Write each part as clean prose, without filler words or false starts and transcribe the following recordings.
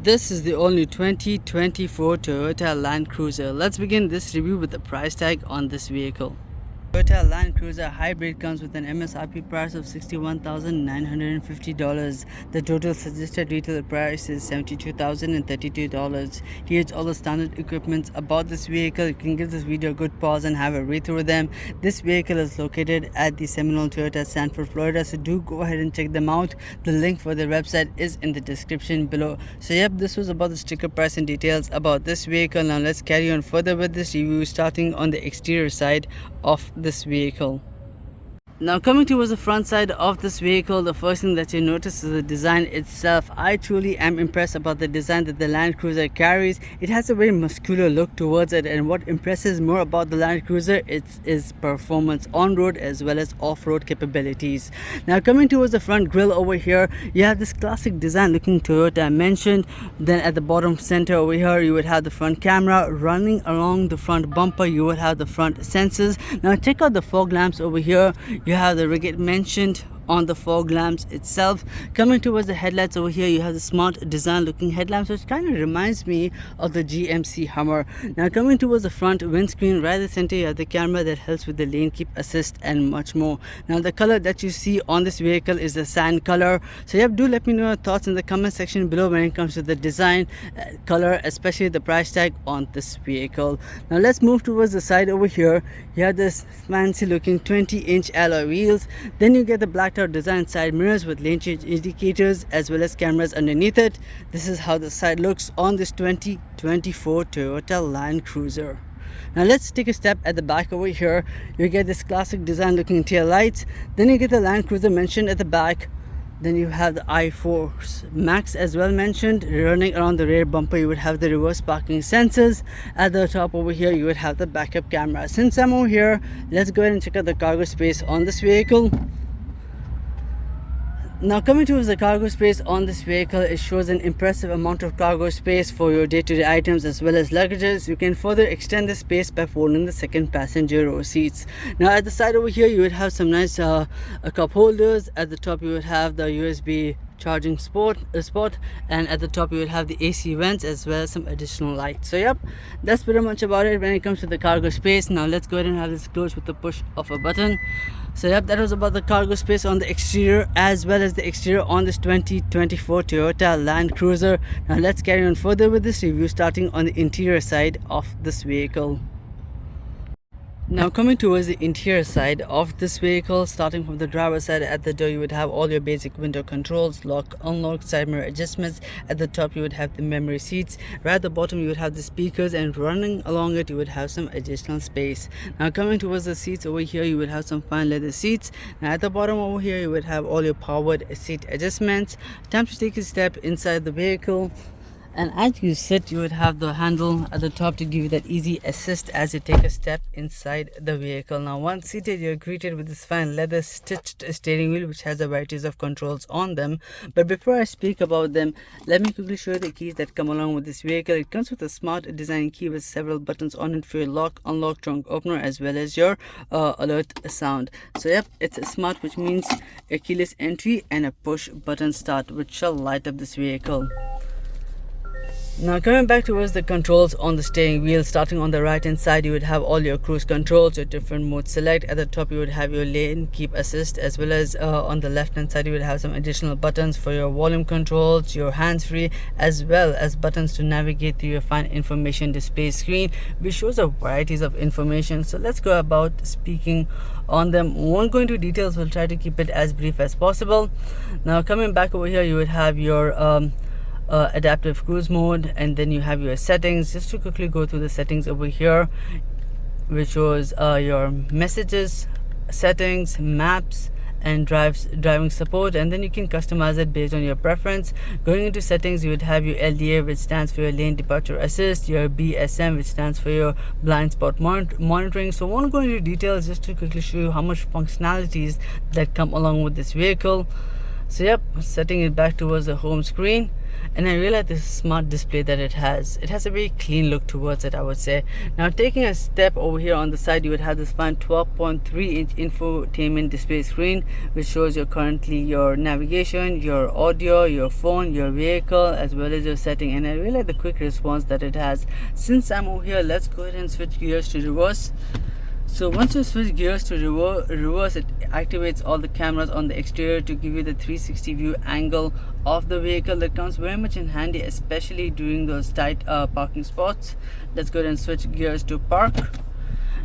This is the only 2024 Toyota Land Cruiser. Let's begin this review with the price tag on this vehicle. Toyota Land Cruiser Hybrid comes with an MSRP price of $61,950. The total suggested retail price is $72,032. Here's all the standard equipment about this vehicle. You can give this video a good pause and have a read through them. This vehicle is located at the Seminole Toyota, Sanford, Florida, so do go ahead and check them out. The link for their website is in the description below. So yep, this was about the sticker price and details about this vehicle. Now let's carry on further with this review, starting on the exterior side of this vehicle. Now coming towards the front side of this vehicle, the first thing that you notice is the design itself. I truly am impressed about the design that the Land Cruiser carries. It has a very muscular look towards it, and what impresses more about the Land Cruiser is performance on-road as well as off-road capabilities. Now coming towards the front grille over here, you have this classic design looking Toyota I mentioned. Then at the bottom center over here, you would have the front camera. Running along the front bumper, you would have the front sensors. Now check out the fog lamps over here. You have the rigid mentioned on the fog lamps itself. Coming towards the headlights over here, you have the smart design looking headlamps, which kind of reminds me of the GMC Hummer. Now coming towards the front windscreen, right at the center, you have the camera that helps with the lane keep assist and much more. Now the color that you see on this vehicle is the sand color. So yep, do let me know your thoughts in the comment section below when it comes to the design, color, especially the price tag on this vehicle. Now let's move towards the side over here. You have this fancy looking 20-inch alloy wheels. Then you get the black out design side mirrors with lane change indicators as well as cameras underneath it. This is how the side looks on this 2024 Toyota Land Cruiser. Now let's take a step at the back over here. You get this classic design looking tail lights. Then you get the Land Cruiser mentioned at the back. Then you have the iForce Max as well mentioned. Running around the rear bumper, you would have the reverse parking sensors. At the top over here, you would have the backup camera. Since I'm over here, let's go ahead and check out the cargo space on this vehicle. Now coming towards the cargo space on this vehicle, it shows an impressive amount of cargo space for your day-to-day items as well as luggages. You can further extend the space by folding the second passenger row seats. Now at the side over here, you would have some nice cup holders. At the top you would have the USB charging spot, and at the top you will have the AC vents as well as some additional lights. So yep, that's pretty much about it when it comes to the cargo space. Now let's go ahead and have this closed with the push of a button. So yep, that was about the cargo space on the exterior as well as the exterior on this 2024 Toyota Land Cruiser. Now let's carry on further with this review, starting on the interior side of this vehicle. Now coming towards the interior side of this vehicle, starting from the driver's side, at the door you would have all your basic window controls, lock, unlock, side mirror adjustments. At the top you would have the memory seats. Right at the bottom you would have the speakers, and running along it you would have some additional space. Now coming towards the seats over here, you would have some fine leather seats. Now at the bottom over here you would have all your powered seat adjustments. Time to take a step inside the vehicle. And as you sit, you would have the handle at the top to give you that easy assist as you take a step inside the vehicle. Now once seated, you're greeted with this fine leather stitched steering wheel which has a varieties of controls on them. But before I speak about them, let me quickly show you the keys that come along with this vehicle. It comes with a smart design key with several buttons on it for your lock, unlock, trunk opener as well as your alert sound. So yep, it's a smart, which means a keyless entry and a push button start, which shall light up this vehicle. Now coming back towards the controls on the steering wheel, starting on the right hand side, you would have all your cruise controls, your different modes select. At the top you would have your lane keep assist, as well as on the left hand side you would have some additional buttons for your volume controls, your hands free, as well as buttons to navigate through your fine information display screen, which shows a varieties of information. So let's go about speaking on them. Won't go into details, we'll try to keep it as brief as possible. Now coming back over here, you would have your adaptive cruise mode, and then you have your settings. Just to quickly go through the settings over here, which was your messages, settings, maps, and driving support, and then you can customize it based on your preference. Going into settings, you would have your LDA, which stands for your lane departure assist, your BSM, which stands for your blind spot monitoring. So I won't go into details, just to quickly show you how much functionalities that come along with this vehicle. So yep, setting it back towards the home screen. and I realize this smart display that it has a very clean look towards it, I would say. Now taking a step over here on the side, you would have this fine 12.3-inch infotainment display screen, which shows you currently your navigation, your audio, your phone, your vehicle, as well as your setting. And I really like the quick response that it has. Since I'm over here, let's go ahead and switch gears to reverse. So once you switch gears to reverse, it activates all the cameras on the exterior to give you the 360 view angle of the vehicle. That comes very much in handy, especially during those tight parking spots. Let's go ahead and switch gears to park.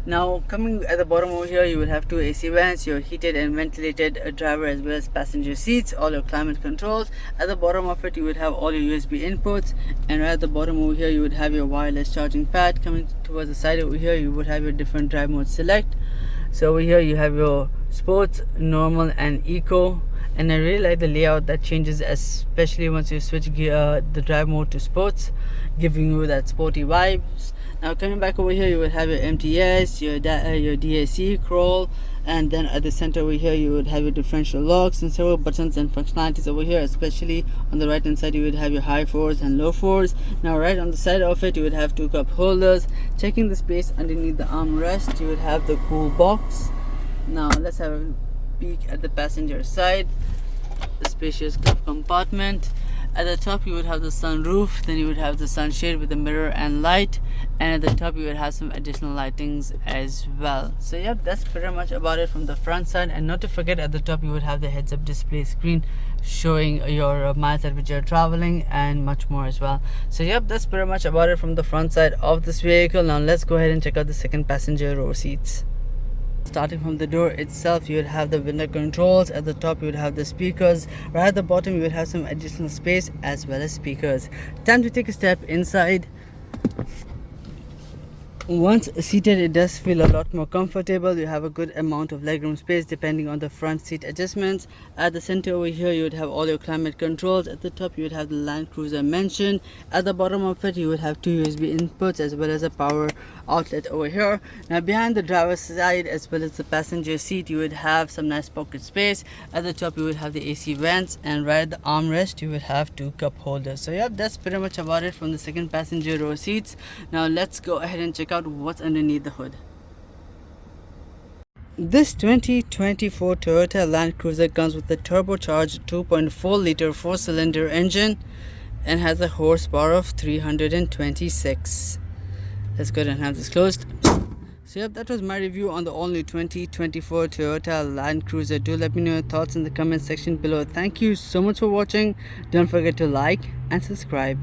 Now coming at the bottom over here, you will have two AC vents, your heated and ventilated driver as well as passenger seats, all your climate controls. At the bottom of it, you would have all your USB inputs, and right at the bottom over here, you would have your wireless charging pad. Coming towards the side over here, you would have your different drive mode select. So over here you have your sports, normal and eco, and I really like the layout that changes, especially once you switch the drive mode to sports, giving you that sporty vibes. Now coming back over here, you would have your MTS, your DAC, crawl, and then at the center over here you would have your differential locks and several buttons and functionalities over here. Especially on the right hand side, you would have your high fours and low fours. Now right on the side of it, you would have two cup holders. Checking the space underneath the armrest, you would have the cool box. Now let's have a peek at the passenger side. The spacious glove compartment. At the top you would have the sunroof, then you would have the sunshade with the mirror and light, and at the top you would have some additional lightings as well. So yep, that's pretty much about it from the front side. And not to forget, at the top you would have the heads up display screen showing your miles at which you're traveling and much more as well. So yep, that's pretty much about it from the front side of this vehicle. Now let's go ahead and check out the second passenger row seats. Starting from the door itself, you would have the window controls. At the top you would have the speakers. Right at the bottom you would have some additional space as well as speakers. Time to take a step inside. Once seated, it does feel a lot more comfortable. You have a good amount of legroom space depending on the front seat adjustments. At the center over here, you would have all your climate controls. At the top you would have the Land Cruiser mentioned. At the bottom of it, you would have two USB inputs as well as a power outlet over here. Now behind the driver's side as well as the passenger seat, you would have some nice pocket space. At the top you would have the AC vents, and right at the armrest you would have two cup holders. So yep, that's pretty much about it from the second passenger row seats. Now let's go ahead and check out what's underneath the hood. This 2024 Toyota Land Cruiser comes with a turbocharged 2.4 liter 4-cylinder engine and has a horsepower of 326. Let's go ahead and have this closed. So yep, that was my review on the all-new 2024 Toyota Land Cruiser. Do let me know your thoughts in the comment section below. Thank you so much for watching. Don't forget to like and subscribe.